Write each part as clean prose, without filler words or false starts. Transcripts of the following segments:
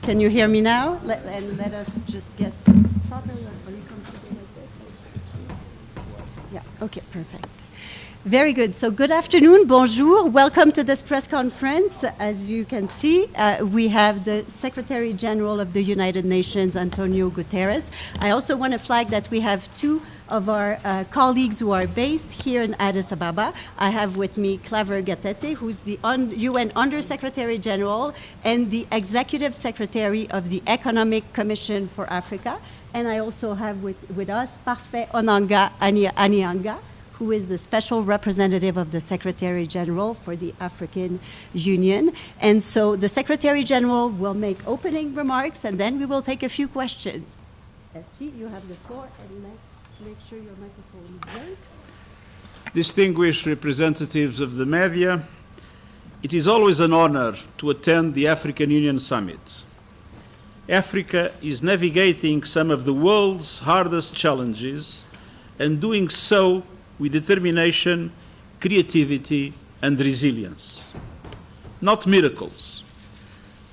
Can you hear me now? And let us just get proper. Are you comfortable like this? Yeah, okay, perfect. Very good. So good afternoon, bonjour. Welcome to this press conference. As you can see, we have the Secretary General of the United Nations, Antonio Guterres. I also want to flag that we have two of our colleagues who are based here in Addis Ababa. I have with me Claver Gatete, who's the UN Under-Secretary General and the Executive Secretary of the Economic Commission for Africa. And I also have with us Parfait Onanga Anianga, who is the Special Representative of the Secretary General for the African Union. And so the Secretary General will make opening remarks, and then we will take a few questions. SG, you have the floor, and let's make sure your microphone works. Distinguished representatives of the media, it is always an honor to attend the African Union Summit. Africa is navigating some of the world's hardest challenges and doing so with determination, creativity, and resilience. Not miracles,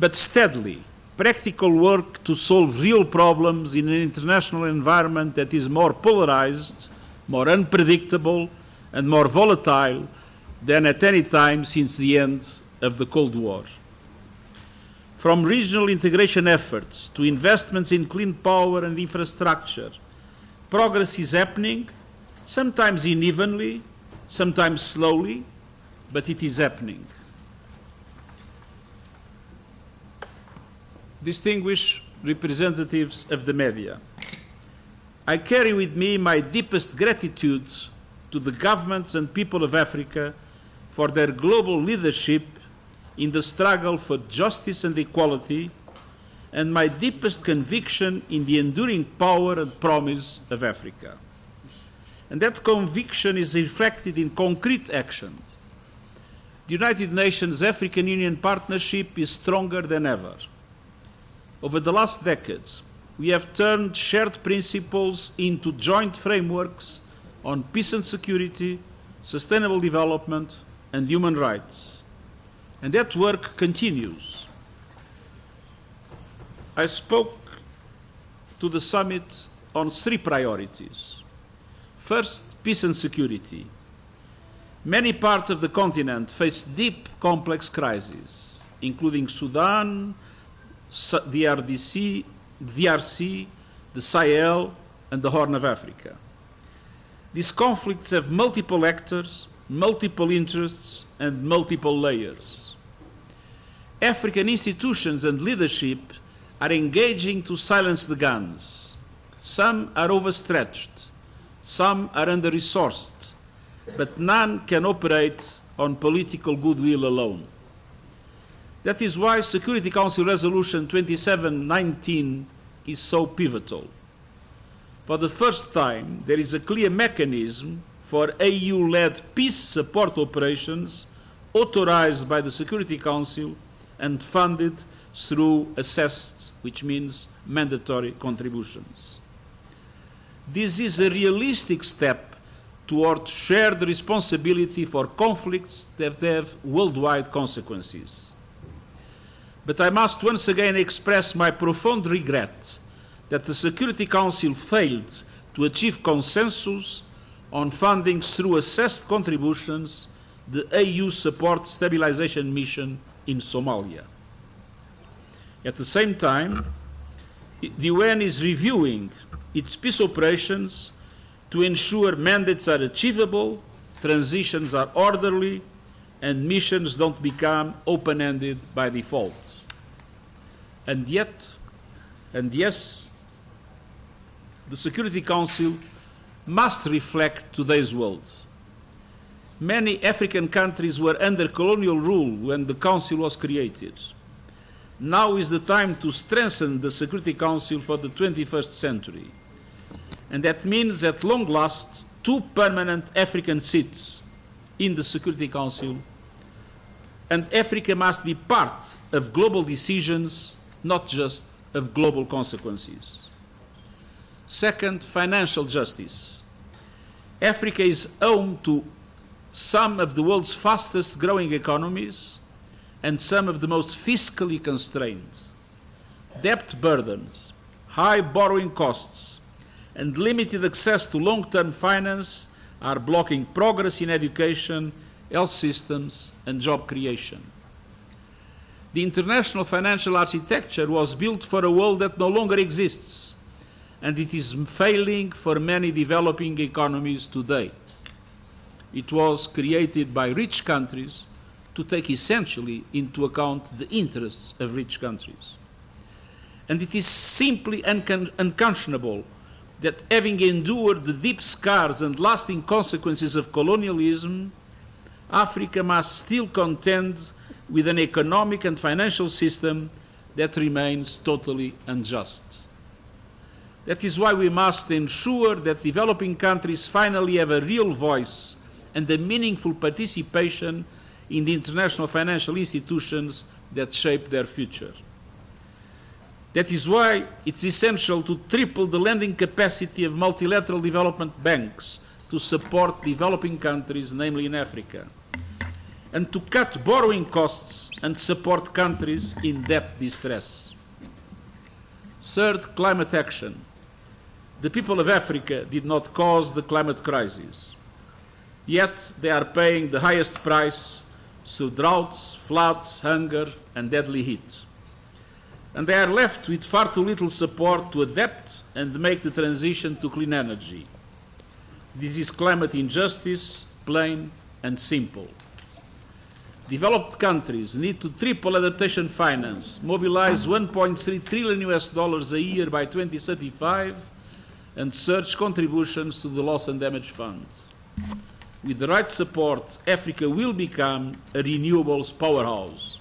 but steadily, practical work to solve real problems in an international environment that is more polarized, more unpredictable, and more volatile than at any time since the end of the Cold War. From regional integration efforts to investments in clean power and infrastructure, progress is happening, sometimes unevenly, sometimes slowly, but it is happening. Distinguished representatives of the media, I carry with me my deepest gratitude to the governments and people of Africa for their global leadership in the struggle for justice and equality, and my deepest conviction in the enduring power and promise of Africa. And that conviction is reflected in concrete action. The United Nations African Union partnership is stronger than ever. Over the last decades, we have turned shared principles into joint frameworks on peace and security, sustainable development, and human rights. And that work continues. I spoke to the summit on three priorities. First, peace and security. Many parts of the continent face deep, complex crises, including Sudan, the DRC, the Sahel, and the Horn of Africa. These conflicts have multiple actors, multiple interests, and multiple layers. African institutions and leadership are engaging to silence the guns. Some are overstretched, some are under-resourced, but none can operate on political goodwill alone. That is why Security Council Resolution 2719 is so pivotal. For the first time, there is a clear mechanism for AU-led peace support operations authorized by the Security Council and funded through assessed, which means mandatory contributions. This is a realistic step toward shared responsibility for conflicts that have worldwide consequences. But I must once again express my profound regret that the Security Council failed to achieve consensus on funding through assessed contributions the AU support stabilization mission in Somalia. At the same time, the UN is reviewing its peace operations to ensure mandates are achievable, transitions are orderly, and missions don't become open-ended by default. And yes, the Security Council must reflect today's world. Many African countries were under colonial rule when the Council was created. Now is the time to strengthen the Security Council for the 21st century. And that means, at long last, 2 permanent African seats in the Security Council. And Africa must be part of global decisions, not just of global consequences. Second, financial justice. Africa is home to some of the world's fastest growing economies and some of the most fiscally constrained. debt burdens, high borrowing costs, and limited access to long-term finance are blocking progress in education, health systems, and job creation. The international financial architecture was built for a world that no longer exists, and it is failing for many developing economies today. It was created by rich countries to take essentially into account the interests of rich countries. And it is simply unconscionable that having endured the deep scars and lasting consequences of colonialism, Africa must still contend with an economic and financial system that remains totally unjust. That is why we must ensure that developing countries finally have a real voice and a meaningful participation in the international financial institutions that shape their future. That is why it's essential to triple the lending capacity of multilateral development banks to support developing countries, namely in Africa, and to cut borrowing costs and support countries in debt distress. Third, climate action. The people of Africa did not cause the climate crisis, yet they are paying the highest price through droughts, floods, hunger, and deadly heat. And they are left with far too little support to adapt and make the transition to clean energy. This is climate injustice, plain and simple. Developed countries need to triple adaptation finance, mobilize $1.3 trillion a year by 2035, and surge contributions to the loss and damage fund. With the right support, Africa will become a renewables powerhouse.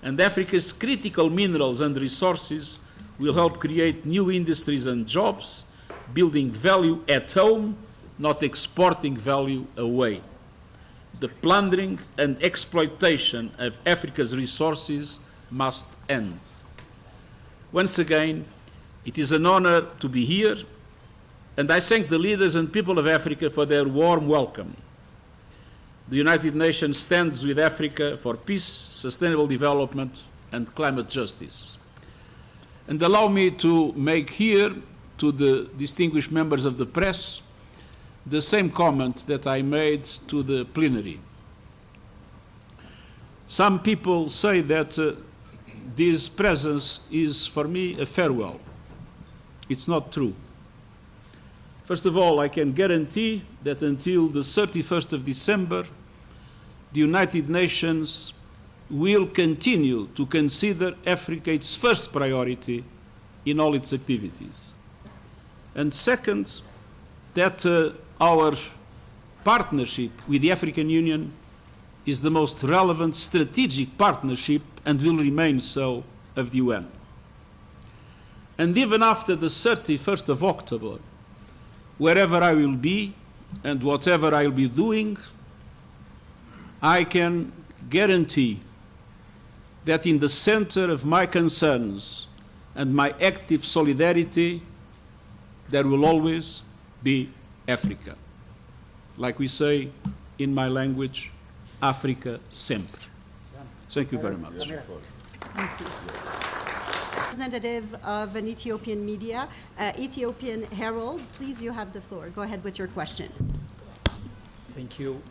And Africa's critical minerals and resources will help create new industries and jobs, building value at home, not exporting value away. The plundering and exploitation of Africa's resources must end. Once again, it is an honor to be here, and I thank the leaders and people of Africa for their warm welcome. The United Nations stands with Africa for peace, sustainable development, and climate justice. And allow me to make here, to the distinguished members of the press, the same comment that I made to the plenary. Some people say that this presence is, for me, a farewell. It's not true. First of all, I can guarantee that until the 31st of December, the United Nations will continue to consider Africa its first priority in all its activities. And second, that our partnership with the African Union is the most relevant strategic partnership and will remain so of the UN. And even after the 31st of October, wherever I will be and whatever I will be doing, I can guarantee that in the center of my concerns and my active solidarity, there will always be Africa. Like we say in my language, Africa sempre. Thank you very much. Thank you. Representative of an Ethiopian media, Ethiopian Herald, please, you have the floor. Go ahead with your question. Thank you.